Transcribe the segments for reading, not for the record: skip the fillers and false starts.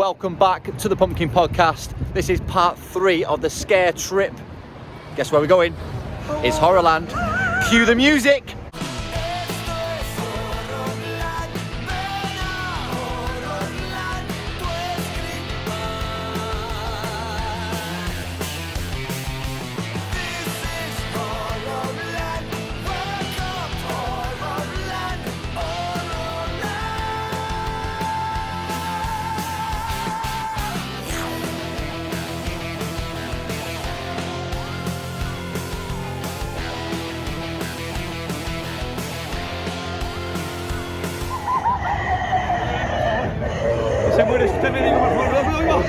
welcome back to the Pumpkin Podcast. This is part 3 of the scare trip. Guess where we're going? It's Horrorland. Cue the music! Se muere este médico, por favor, cuidado.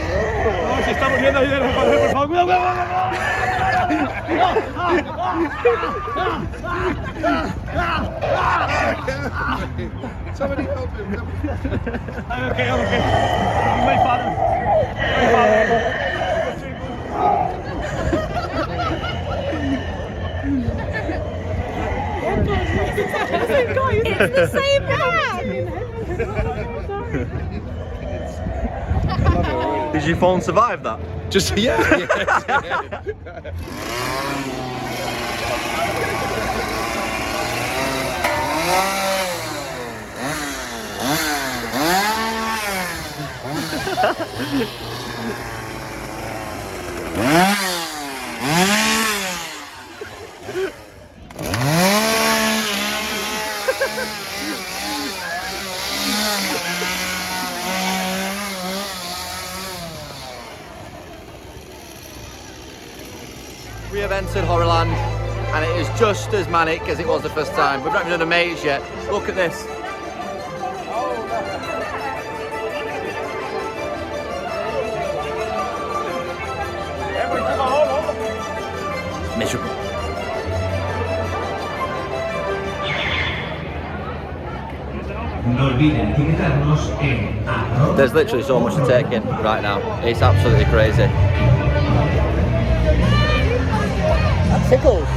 No, se está muriendo ahí, por favor, cuidado. Somebody help him. I'm okay. My father. It's the same man! Did your phone survive that? Just yeah. We have entered Horrorland and it is just as manic as it was the first time. We've not even done a maze yet. Look at this. It's miserable. No olviden etiquetarnos en @. There's literally so much to take in right now. It's absolutely crazy. That tickles.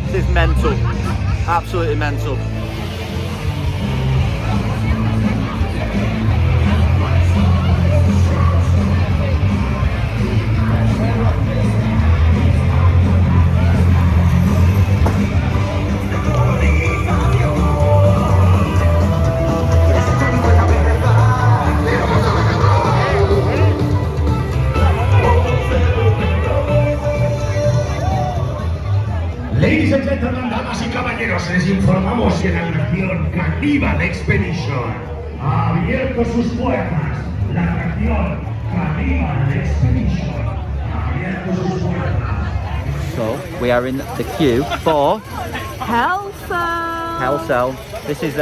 This is mental. Absolutely mental. Ladies and gentlemen, damas y caballeros, les informamos que la atracción Cannibal Expedition ha abierto sus puertas. La atracción Cannibal Expedition ha abierto sus puertas. So we are in the queue for Hell Hell Cell. This is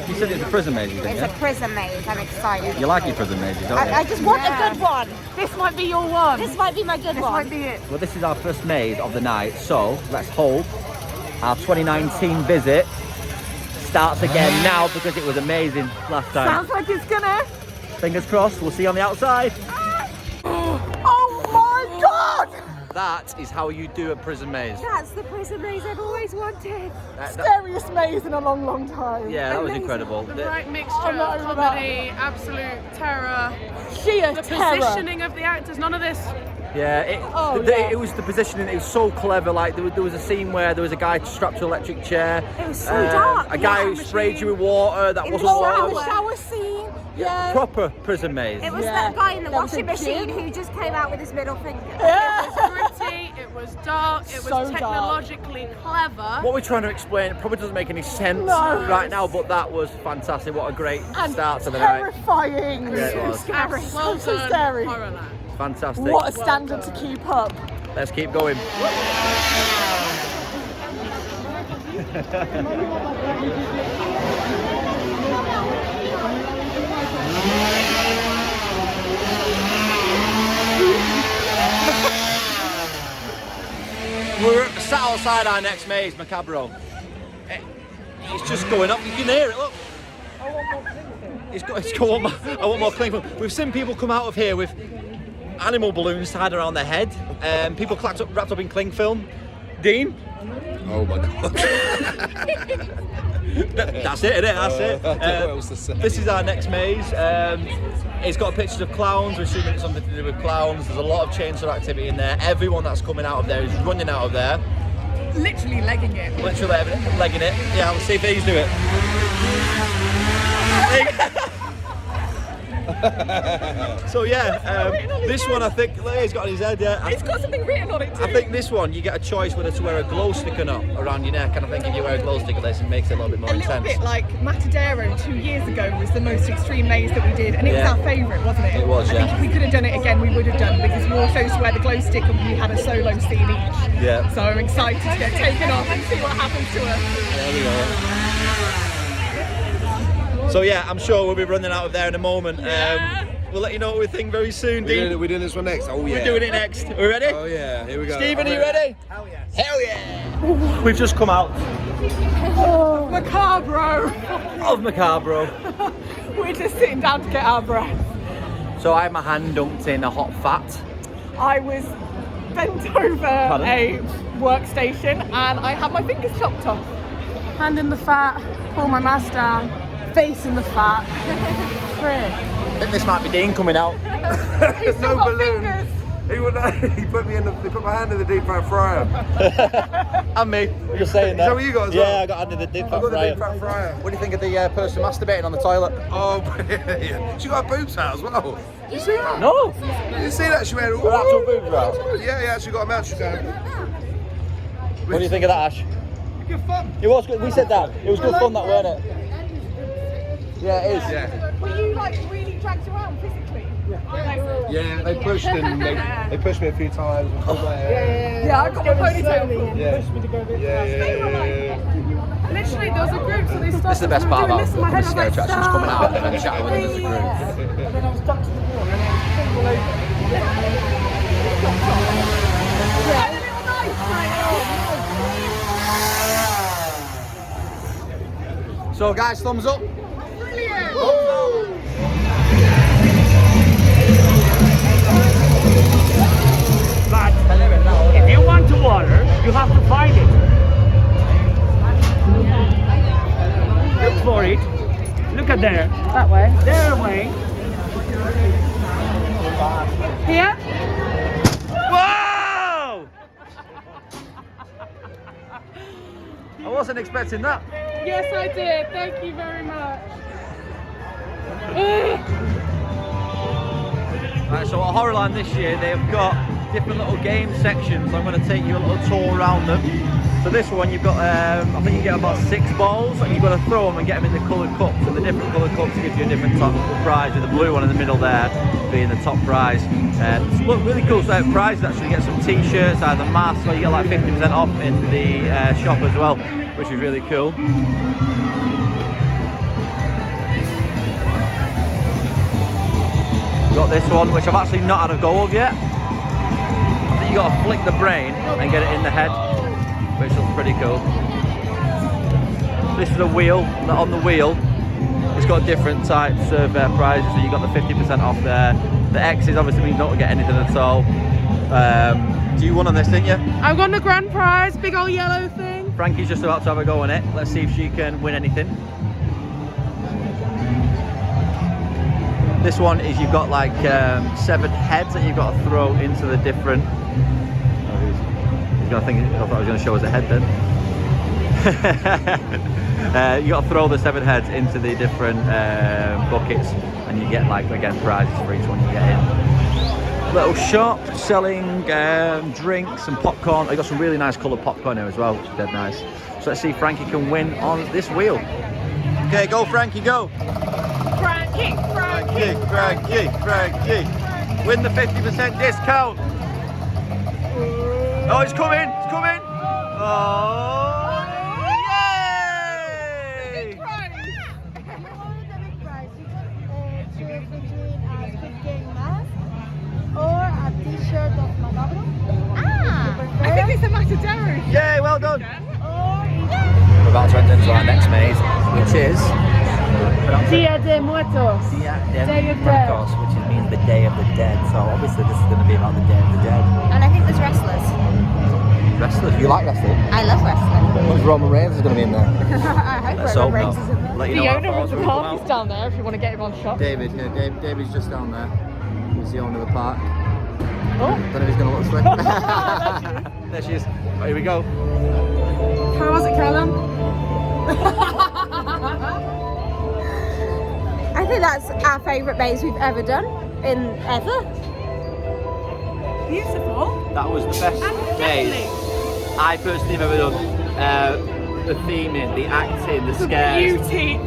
you said it's a prison maze, didn't It's you? a prison maze, I'm excited. You like your prison mazes, don't you? I just want a good one. This might be your one. This might be my good This one. might be it. Well, this is our first maze of the night, so let's hope our 2019 visit starts again now because it was amazing last time. Sounds like it's gonna. Fingers crossed, we'll see you on the outside. Oh my god! That is how you do a prison maze. That's the prison maze I've always wanted. Scariest maze in a long, long time. Yeah, that was Amazing. incredible. The right mixture I'm not of over that. comedy, absolute terror, Sheer the terror. positioning of the actors, none of this. Yeah, yeah. it was the positioning. It was so clever. Like there was a scene where there was a guy strapped to an electric chair. It was so dark. A guy Yeah. who sprayed you with water that In wasn't the water. shower. Shower scene. Yeah. Proper prison maze. It was Yeah. that guy in the There was washing a machine kid. who just came out with his middle finger. Yeah. It was gritty, it was dark, it was So dark. technologically clever. What we're trying to explain, it probably doesn't make any sense No. right now, but that was fantastic. What a great And start to the night. terrifying. Yeah, it was. Scary. Well So done, scary. Horrorland. Fantastic. What a standard to keep up. Let's keep going. We're sat outside our next maze, Macabro. It's just going up. You can hear it. Look. It's going. I want more cling film. We've seen people come out of here with animal balloons tied around their head. People wrapped up in cling film. Dean. Oh my god. That's it, innit? That's it. I don't know what else to say. This is our next maze. It's got pictures of clowns. We're assuming it's something to do with clowns. There's a lot of chainsaw activity in there. Everyone that's coming out of there is running out of there. Literally legging it. Literally legging it. Yeah, let's see if these do it. So yeah, this one I think he's got on his head. Yeah, It's got something written on it too. I think this one you get a choice whether to wear a glow stick or not around your neck, and I think if you wear a glow stick, this makes it a little bit more a little intense. bit like Matadero 2 years ago was the most extreme maze that we did, and it Yeah. was our favourite, wasn't it? It was, I yeah. think if we could have done it again, we would have done, because we all chose to wear the glow stick and we had a solo scene each. Yeah. So I'm excited to get taken off and see what happens to us. There we go. So yeah, I'm sure we'll be running out of there in a moment. We'll let you know what we think very soon, Dean. We're doing this one next. Oh yeah. We're doing it next. Are we ready? Oh yeah. Here we go. Stephen, are you ready? Hell yeah. Hell yeah. We've just come out. Macabro! Of Macabro. We're just sitting down to get our breath. So I had my hand dumped in a hot fat. I was bent over a workstation and I had my fingers chopped off. Hand in the fat, pull my mask down, face in the fat. I think this might be Dean coming out. He's still got fingers. He put my hand in the deep fat fryer. And me. You're saying that. Is that what you got as Yeah, well? I got hand in the deep I fat got the fryer. deep fat fryer. What do you think of the person masturbating on the toilet? Oh, brilliant. She got her boobs out as well. You see that? No. You see that? She went, Her actual boobs out. Yeah, she got them out. She down. What do you think of that, Ash? Good fun. It was good. We said that. It was good fun, that, weren't it? Yeah, it is. Yeah. Were you like really dragged around physically? Yeah, they pushed and they pushed me a few times. Yeah, I got my ponytail pulled. Yeah. Yeah. Literally, there was a group, so they stopped. This is the best part about this in my head. I was scary like, attractions, coming out and then chatting with them as a group. So guys, thumbs up. Brilliant. But if you want to water, you have to find it. Look for it. Look at there. That way. There away. Here? Whoa! I wasn't expecting that. Yes, I did. Thank you very much. Right, so at Horrorland this year, they've got different little game sections. I'm going to take you a little tour around them. So this one, you've got, I think you get about 6 balls, and you've got to throw them and get them in the coloured cups. And the different coloured cups give you a different top prize, with the blue one in the middle there being the top prize. Look, really cool set of prizes actually. You get some t-shirts, either masks, or you get like 50% off in the shop as well, which is really cool. Got this one, which I've actually not had a go of yet. I think you got to flick the brain and get it in the head, which looks pretty cool. This is a wheel. On the wheel, it's got different types of prizes. So you got the 50% off there. The X's obviously means you don't get anything at all. You won on this, didn't you? I won the grand prize, big old yellow thing. Frankie's just about to have a go on it. Let's see if she can win anything. This one is you've got like 7 heads that you've got to throw into the different. He's gonna think. I thought I was going to show us a head then. You got to throw the 7 heads into the different buckets, and you get like again prizes for each one you get in. Little shop selling drinks and popcorn. I got some really nice coloured popcorn here as well, which is dead nice. So let's see if Frankie can win on this wheel. Okay, go Frankie, go! Frankie. Frankie. Win the 50% discount. Oh, it's coming. Oh, yay! You wanted the big prize. You choose between a Squid Game mask or a t-shirt of Macabro. I think it's a Matadero. Yay, well done. Or We're about to enter into our next maze, which is Dia de Muertos. Day of Dead. which means the Day of the Dead. So obviously this is going to be about the Day of the Dead. and I think there's wrestlers. wrestlers. You like wrestling? I love wrestling. What if Roman Reigns is going to be in there? I hope Let's Roman hope Reigns not. is in there. Let you The know owner of the park is down there if you want to get him on shot. David, yeah, David's just down there. He's the owner of the park. Oh. Don't know if he's going to look slick. There she is. Right, here we go. How was it, Callum? I think that's our favourite maze we've ever done ever. Beautiful. That was the best maze I personally have ever done. The theming, the acting, the scares. Beauty.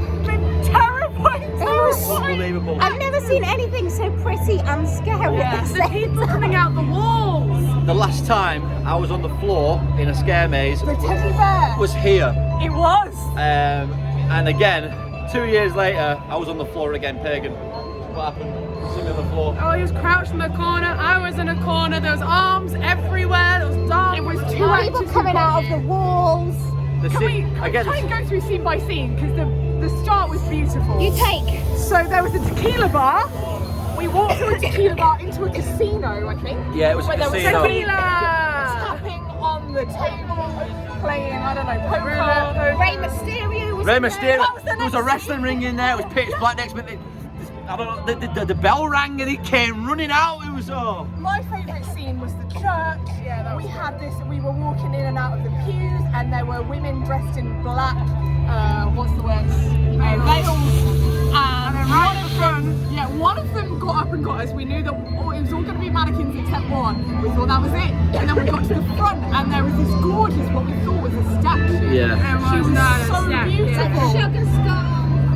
Terrifying. It was Unbelievable. I've never seen anything so pretty and scary at the The same people time. coming out the walls. The last time I was on the floor in a scare maze The teddy bear. was here. It was. And again, 2 years later, I was on the floor again, Pagan. What happened? Sitting on the floor. Oh, he was crouched in the corner. I was in a corner. There was arms everywhere. There was dark. It was two People actors coming out of the walls. The Can we again, try and go through scene by scene? Because the start was beautiful. You take. So there was a tequila bar. We walked through a tequila bar into a casino, I think. yeah, it was a Where there was casino. tequila tapping on the table, playing, I don't know, poker. Rey Mysterio was Rey in there. Mysterio. That was the There was next a wrestling ring in there. It was pitch black next minute. I don't know. The bell rang and he came running out. It was My favourite scene was the church. Yeah, we had this. We were walking in and out of the pews, and there were women dressed in black. What's the word? Veils. And right at the front, one of them got up and got us. We knew that it was all going to be mannequins except one. We thought that was it. And then we got to the front, and there was this gorgeous, what we thought was a statue. Yeah. She was so beautiful. Sugar skull.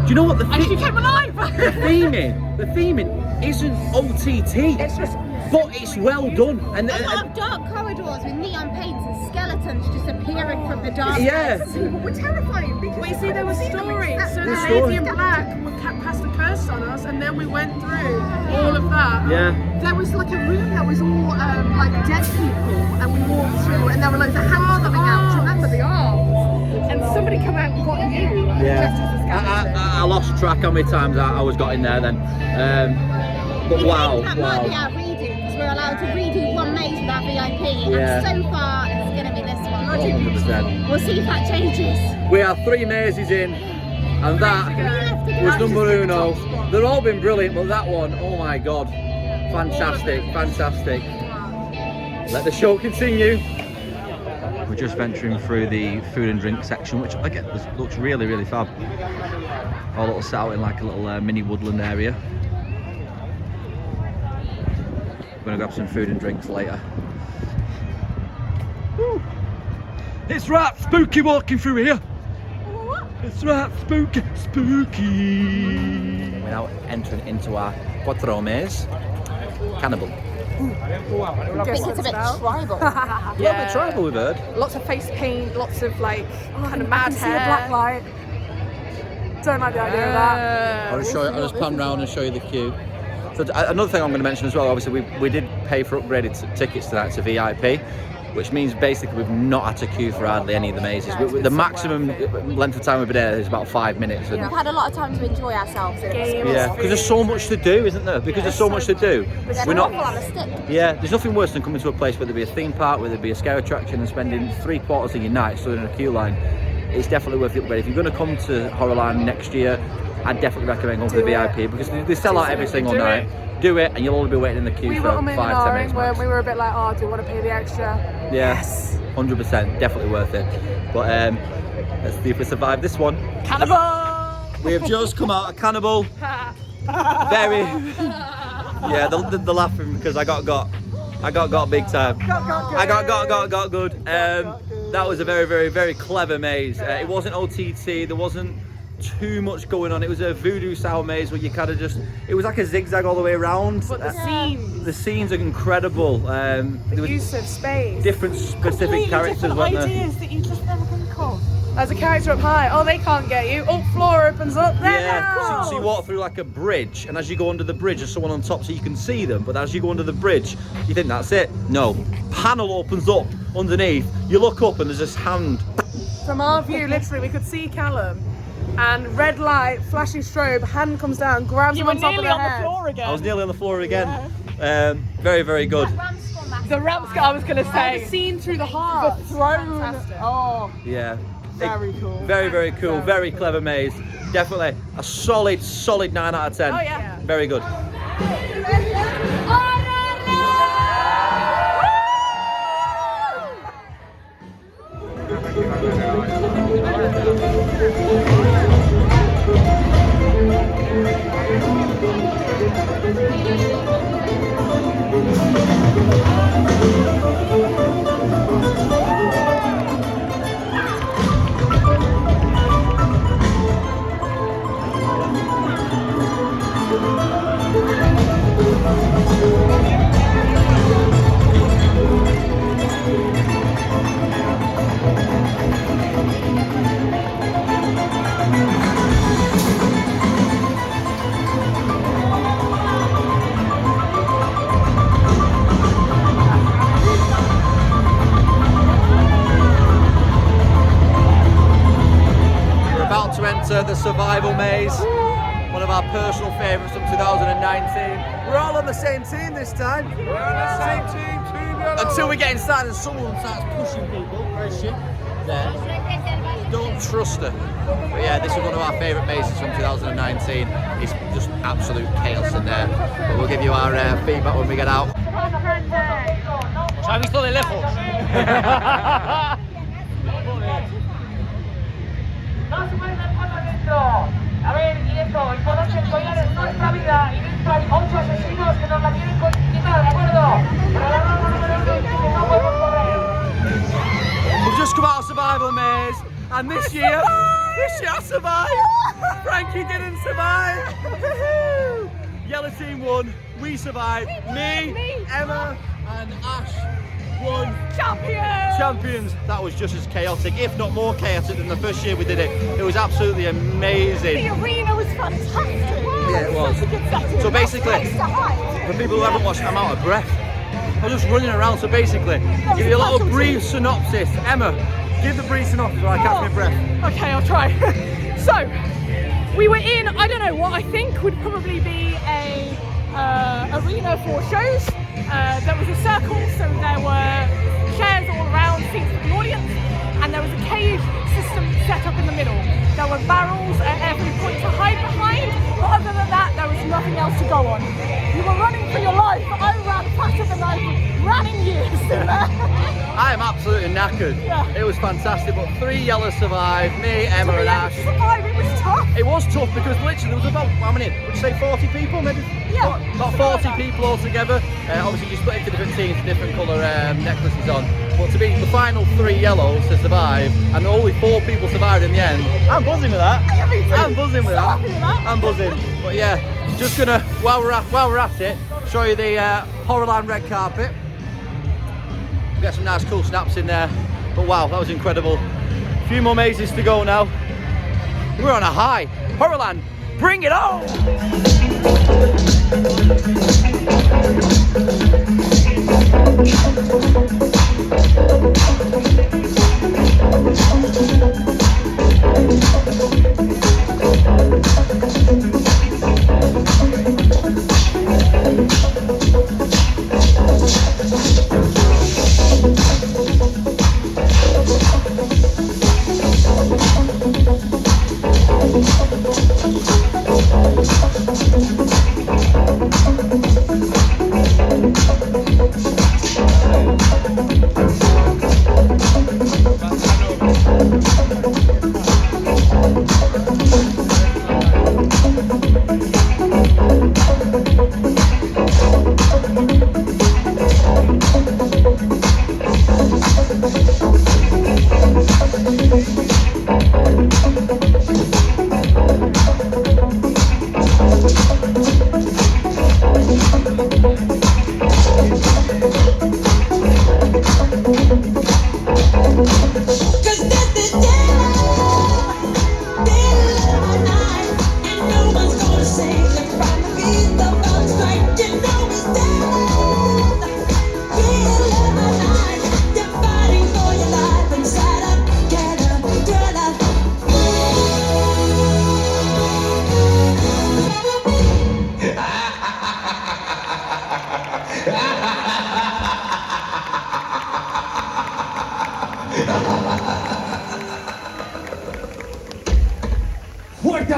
Do you know what the And she came alive. the theming isn't OTT. It's just. But it's well done. And A lot of dark corridors with neon paints and skeletons just appearing from the darkness. yeah. People were terrifying because We see there was stories. So the story. lady in black cast a curse on us, and then we went through all of that. Yeah. there was like a room that was all like dead people, and we walked through, and there were loads of hands coming out. Do you remember the arms? And somebody come out and got you. Just as a skeleton. I lost track how many times I was got in there then. But We wow, think that might be our redo, because we're allowed to redo one maze with our VIP, Yeah. and so far it's going to be this one. 100%. We'll see if that changes. We are 3 mazes in, and that was number uno. They've all been brilliant, but that one, oh my god, fantastic, fantastic. Let the show continue. We're just venturing through the food and drink section, which again looks really, really fab. All little set out in like a little mini woodland area. We're gonna grab some food and drinks later. Woo. It's right spooky walking through here. It's right spooky. We're now entering into our Portromes Cannibal. I think it's a bit tribal. A little bit tribal, we've heard. Lots of face paint, lots of like kind of mad See a hair. black light. Don't like the idea of that. I'll just pan round and show you the queue. So another thing I'm going to mention as well, obviously we did pay for upgraded tickets tonight to VIP, which means basically we've not had to queue for hardly any of the mazes. The maximum length of time we've been there is about 5 minutes. And We've had a lot of time to enjoy ourselves in this. yeah, because there's so much to do, isn't there? Because there's so much to do. We're not on a stick. Yeah, there's nothing worse than coming to a place where there'd be a theme park, where there'd be a scare attraction, and spending 3/4 of your night stood in a queue line. It's definitely worth the upgrade. If you're going to come to Horrorland next year, I'd definitely recommend going for the VIP, because they sell out every single night. Do it, and you'll only be waiting in the queue We for were umming and 5-10 minutes ahhing when max. we were a bit like, oh, do you want to pay the extra? Yeah, Yes. 100%, definitely worth it. But let's see if we survive this one. Cannibal! We have just come out of Cannibal. Very. Yeah, they're laughing because I got big time. I got good. That was a very, very, very clever maze. It wasn't OTT. There wasn't too much going on. It was a voodoo style maze where you kind of just. It was like a zigzag all the way around. But the scenes, The scenes are incredible. There the was use of space. different specific characters, weren't there? ideas that you just never think of. There's a character up high. Oh, they can't get you. Oh, floor opens up. There Yeah, so you walk through like a bridge, and as you go under the bridge, there's someone on top so you can see them. But as you go under the bridge, you think that's it. No, panel opens up underneath. You look up, and there's this hand. From our view, literally, we could see Callum, and red light, flashing strobe, hand comes down, grabs You him were on top of nearly the on the head. floor again. I was nearly on the floor again. Very, very good. Ram squad The ramps, I was going to say. Seen through the heart. The throne. Fantastic. Oh, Yeah. very cool. Very, very cool. Very clever maze. Definitely a solid 9 out of 10. Oh, yeah. Very good. To enter the survival maze, one of our personal favourites from 2019. We're all on the same team this time. We're on the same team, Team Yellow. Until we get inside and someone starts pushing people. Where is she? There. Don't trust her. But yeah, this is one of our favourite mazes from 2019. It's just absolute chaos in there. But we'll give you our feedback when we get out. ¿Se ha visto de lejos? No se puede dar foto adentro. A ver, y esto, el poder que collar es nuestra vida. Y dentro hay 8 asesinos que nos la tienen quitar, ¿de acuerdo? Pero la norma número 1 es que no podemos correr. We've just come out of survival maze, and this year I survived. Frankie didn't survive. Yellow team won. We survived. Me, Emma, and Ash won. Champions. That was just as chaotic, if not more chaotic than the first year we did it. It was absolutely amazing. The arena was fantastic. Yeah, it was. Such a good setting. So basically, for people who haven't watched, I'm out of breath. I was just running around. So basically, give you a little brief synopsis. Emma, give the brief synopsis while I catch my breath. Okay, I'll try. So, we were in, I don't know what I think would probably be a arena for shows. There was a circle, so there were chairs all around, seats for the audience, and there was a cage system set up in the middle. There were barrels at every point to hide behind, but other than that, there was nothing else to go on. You were running for your life, but I ran faster than I ran in years in there. I am absolutely knackered. Yeah. It was fantastic, but 3 yellows survived, me, Emma and Ash. Survive, it was tough. It was tough because literally there was about, how many, would you say 40 people maybe? Yeah. About 40 people altogether. Obviously you split into different teams, different colour necklaces on. But to be the final 3 yellows to survive, and only 4 people survived in the end, I'm buzzing with that. Yeah, me too. I'm buzzing with that. So happy with that. I'm buzzing. But yeah, just gonna, while we're at it, show you the Horrorland red carpet. We got some nice cool snaps in there. But wow, that was incredible. A few more mazes to go now. We're on a high. Horrorland, bring it on!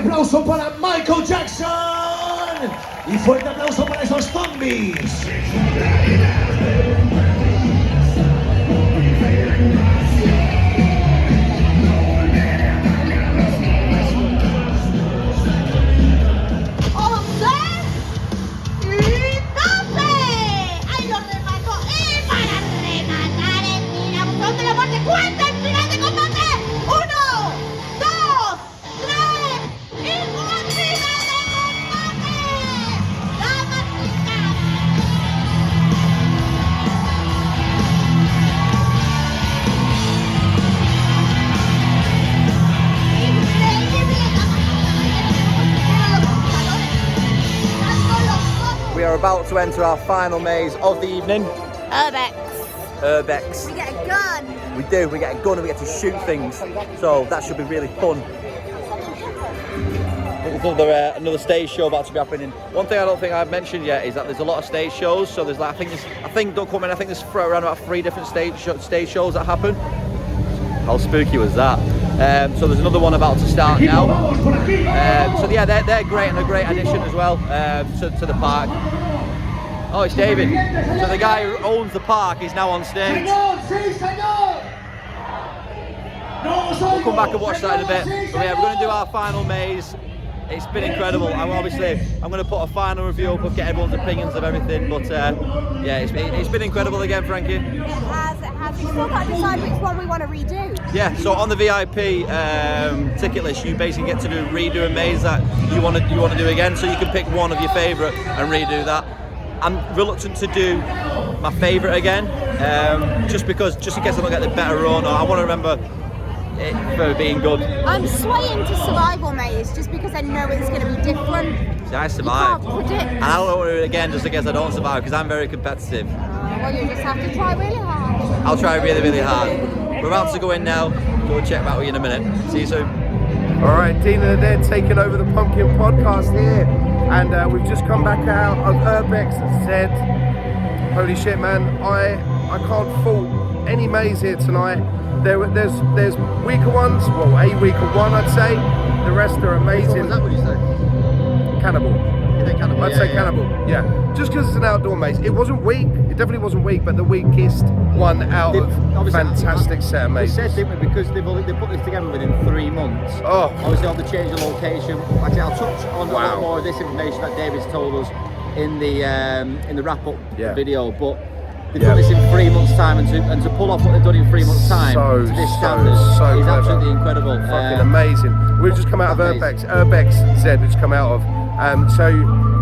aplauso para Michael Jackson. Y fuerte aplauso para esos zombies. ¡Cuenta el final de combate! ¡1, 2, 3! ¡Y final de combate! ¡Damas y caballeros! We are about to enter our final maze of the evening. Urbex. Urbex. We get a gun. We do, we get a gun and we get to shoot things. So that should be really fun. There's another stage show about to be happening. One thing I don't think I've mentioned yet is that there's a lot of stage shows. So there's like, I think don't come in, I think there's around about 3 different stage shows that happen. How spooky was that? So there's another one about to start now. So yeah, they're great and a great addition as well to the park. Oh, it's David. So the guy who owns the park is now on stage. We'll come back and watch that in a bit. But yeah, we're going to do our final maze. It's been incredible. I'm going to put a final review up of get everyone's opinions of everything. But yeah, it's been incredible again, Frankie. It has. We still got to decide which one we want to redo. Yeah, so on the VIP ticket list, you basically get to redo a maze that you want to do again. So you can pick one of your favourite and redo that. I'm reluctant to do my favourite again, just in case I don't get the better run, or I want to remember it for being good. I'm swaying to survival maze just because I know it's going to be different. See, I survived. You can't predict. And I don't want to do it again just in case I don't survive, because I'm very competitive. Well, you just have to try really hard. I'll try really, really hard. We're about to go in now. Go check back with you in a minute. See you soon. All right, Dean and the Dead taking over the Pumpkin Podcast here. And we've just come back out of Urbex Zed. Holy shit, man! I can't fault any maze here tonight. There's weaker ones. Well, a weaker one, I'd say. The rest are amazing. What would you say? Cannibal. You think Cannibal? I'd say Cannibal. Yeah. Just because it's an outdoor maze. It wasn't weak. It definitely wasn't weak, but the weakest one out of fantastic set of mazes. We said, didn't we, because they put this together within 3 months. Oh. Obviously, I'll have to change the location. Actually, I'll touch on a lot more of this information that David's told us in the wrap-up video. But they've done this in 3 months' time, and to pull off what they've done in 3 months' time to this standard is absolutely incredible. Fucking amazing. We've just come out of Urbex Z, which come out of. So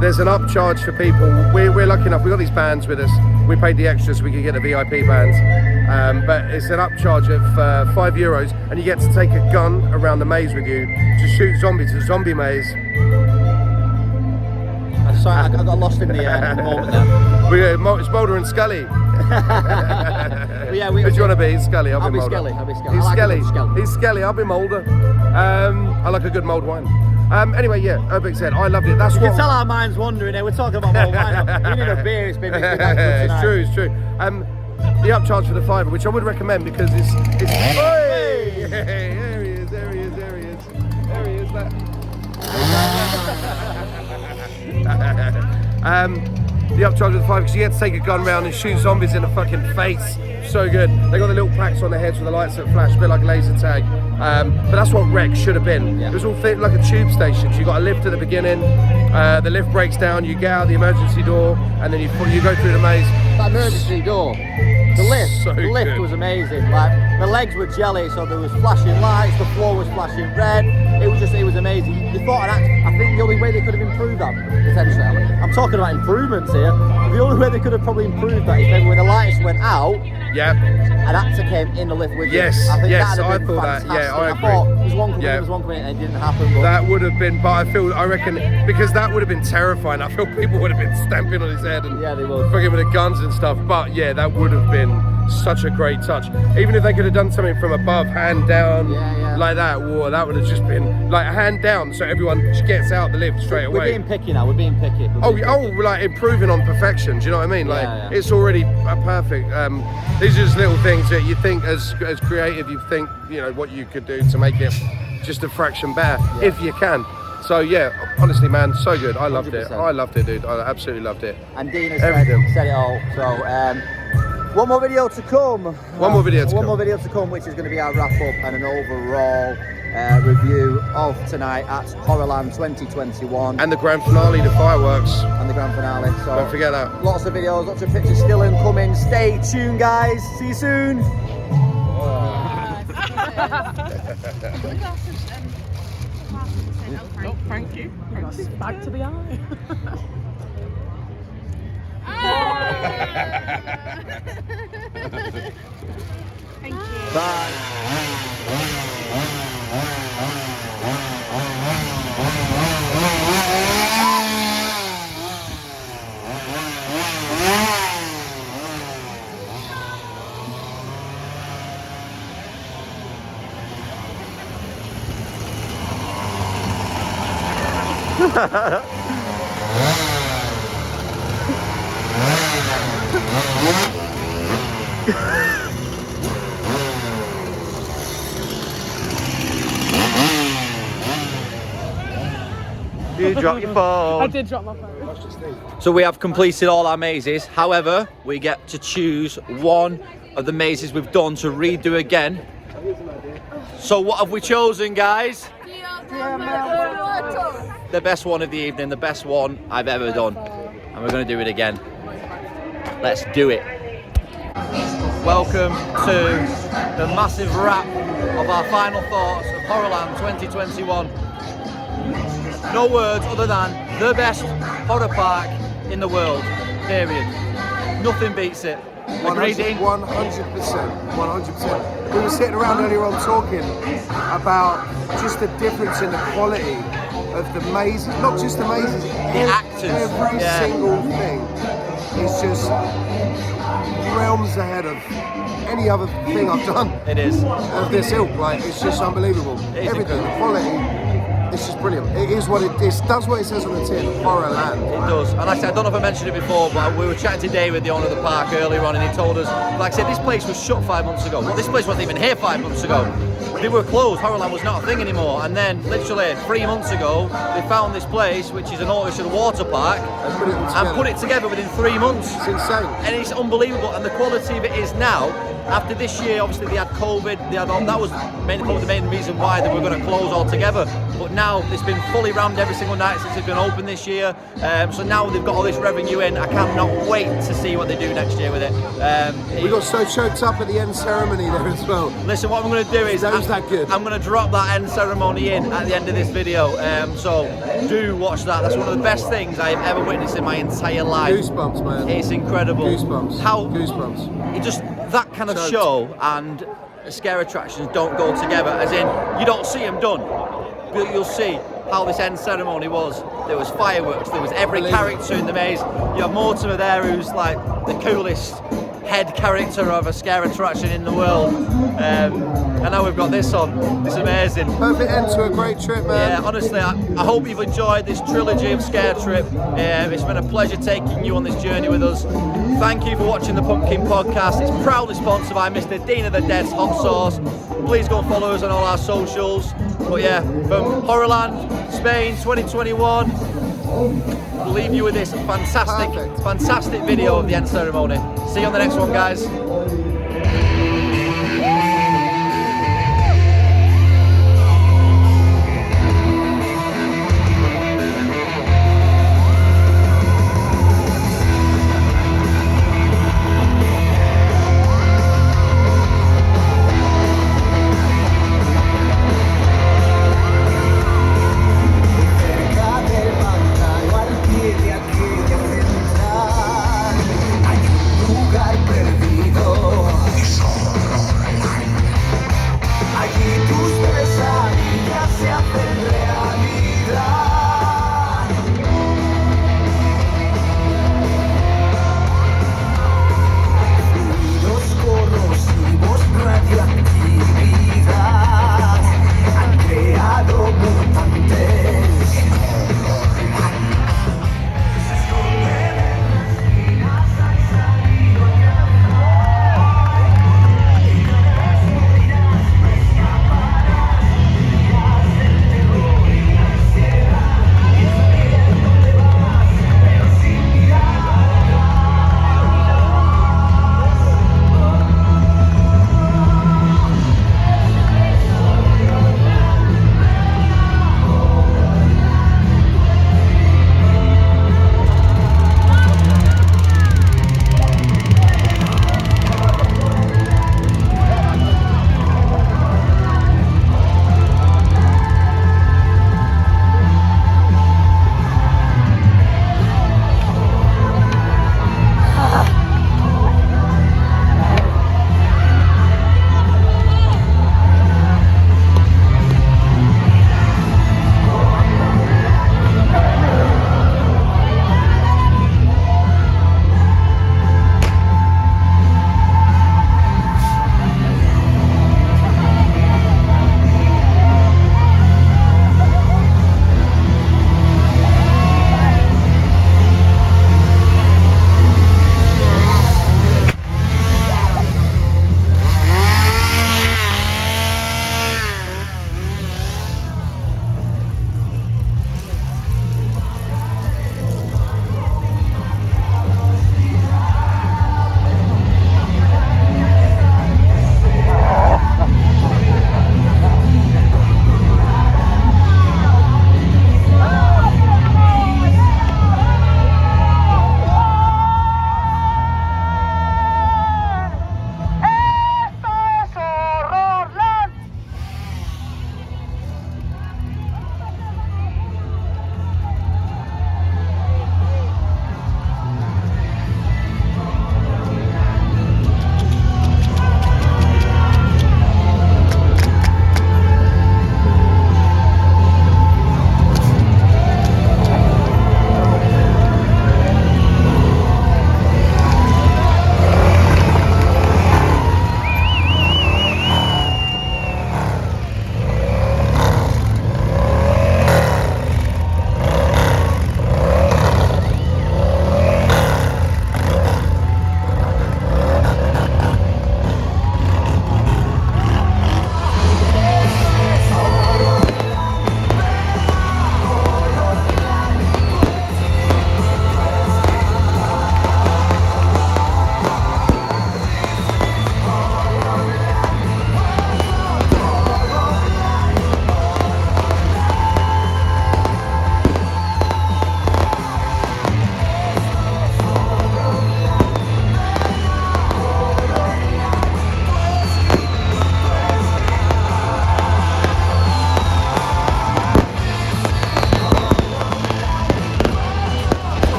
there's an upcharge for people. We're lucky enough, we got these bands with us. We paid the extra so we could get the VIP bands. But it's an upcharge of €5, and you get to take a gun around the maze with you to shoot zombies. It's a zombie maze. Sorry, I got lost in the moment there. It's Mulder and Scully. Yeah, who do you want to be? Scully. I'll be Mulder. Scully. He's Scully. He's Scully. I'll be Mulder. I like a good mulled wine. Anyway, yeah, Urbex Z. I loved it. That's what. You can tell our mind's wandering there. We're talking about mulled wine. We need a beer. It's been It's true. The upcharge for the £5, which I would recommend because it's. Hey! There he is. The upcharge of the £5 because you get to take a gun round and shoot zombies in the fucking face. So good. They got the little packs on their heads with the lights that flash, a bit like laser tag. But that's what Rex should have been. It was all fit like a tube station. So you got a lift at the beginning. The lift breaks down. You get out the emergency door, and then you go through the maze. That emergency door. The lift good. was amazing. Like the legs were jelly, so there was flashing lights. The floor was flashing red. It was amazing. You thought I think the only way they could have improved that potentially. I'm talking about improvements here. The only way they could have probably improved that is maybe when the lights went out. Yeah. An actor came in the lift with you. Yes. I think I that'd have been thought fantastic. that. Yeah, I agree. thought there was one coming in and it didn't happen. But that would have been, but I reckon because that would have been terrifying. I feel people would have been stamping on his head and they would. fucking with the guns and stuff. But yeah, that would have been such a great touch. Even if they could have done something from above, hand down, like that, whoa, that would have just been like a hand down, so everyone gets out the lift straight away. We're being picky now. We're being picky. We're like improving on perfection. Do you know what I mean? Like it's already perfect. These are just little things that you think as creative, you think what you could do to make it just a fraction better if you can. So yeah, honestly, man, so good. I loved it. 100%. I loved it, dude. I absolutely loved it. And Dina Everything. said it all. So one more video to come. One more video to One come. more video to come, which is going to be our wrap up and an overall review of tonight at Horrorland 2021 And the grand finale, the fireworks. and the grand finale. So Don't forget that. lots of videos, lots of pictures still incoming. Stay tuned, guys. See you soon. Oh, thank you. Back to the eye. Thank you. You drop your I phone. did drop my phone. So we have completed all our mazes. However, we get to choose one of the mazes we've done to redo again. So what have we chosen, guys? The best one of the evening, the best one I've ever done. And we're going to do it again. Let's do it. Welcome to the massive wrap of our final thoughts of Horrorland 2021. No words other than the best horror park in the world, period. Nothing beats it. Agreed, Dean? 100%. We were sitting around earlier on talking about just the difference in the quality of the mazes, not just the mazes, actors, every yeah. single thing is just realms ahead of any other thing I've done. It is. Of this ilk, like it's just unbelievable. It is Everything, incredible. the quality. It's just brilliant. It is what it is. Does what it says on the tin. Horrorland. It does. And like I said, I don't know if I mentioned it before, but we were chatting to David, the owner of the park, earlier on, and he told us, like I said, this place was shut 5 months ago. Well, this place wasn't even here 5 months ago. They were closed. Horrorland was not a thing anymore. And then, literally 3 months ago, they found this place, which is an artificial water park, and put it together within 3 months. It's insane. And it's unbelievable. And the quality of it is now. After this year, obviously they had COVID. They had that was probably the main reason why they were going to close altogether. But now it's been fully rammed every single night since it's been open this year. So now they've got all this revenue in. I cannot wait to see what they do next year with it. We got so choked up at the end ceremony there as well. Listen, what I'm going to do is That was that good. I'm going to drop that end ceremony in at the end of this video. So do watch that. That's one of the best things I have ever witnessed in my entire life. Goosebumps, man. It's incredible. Goosebumps. How Goosebumps. it just that kind of Choked. show and scare attractions don't go together. As in, you don't see them done. You'll see how this end ceremony was. There was fireworks. There was every character in the maze. You have Mortimer there, who's like the coolest head character of a scare attraction in the world. And now we've got this on. It's amazing. Perfect end to a great trip, man. Yeah, honestly, I hope you've enjoyed this trilogy of Scare Trip. It's been a pleasure taking you on this journey with us. Thank you for watching the Pumpkin Podcast. It's proudly sponsored by Mr. Dean of the Dead's Hot Sauce. Please go and follow us on all our socials. But yeah, from Horrorland, Spain 2021, we'll leave you with this fantastic video of the end ceremony. See you on the next one, guys.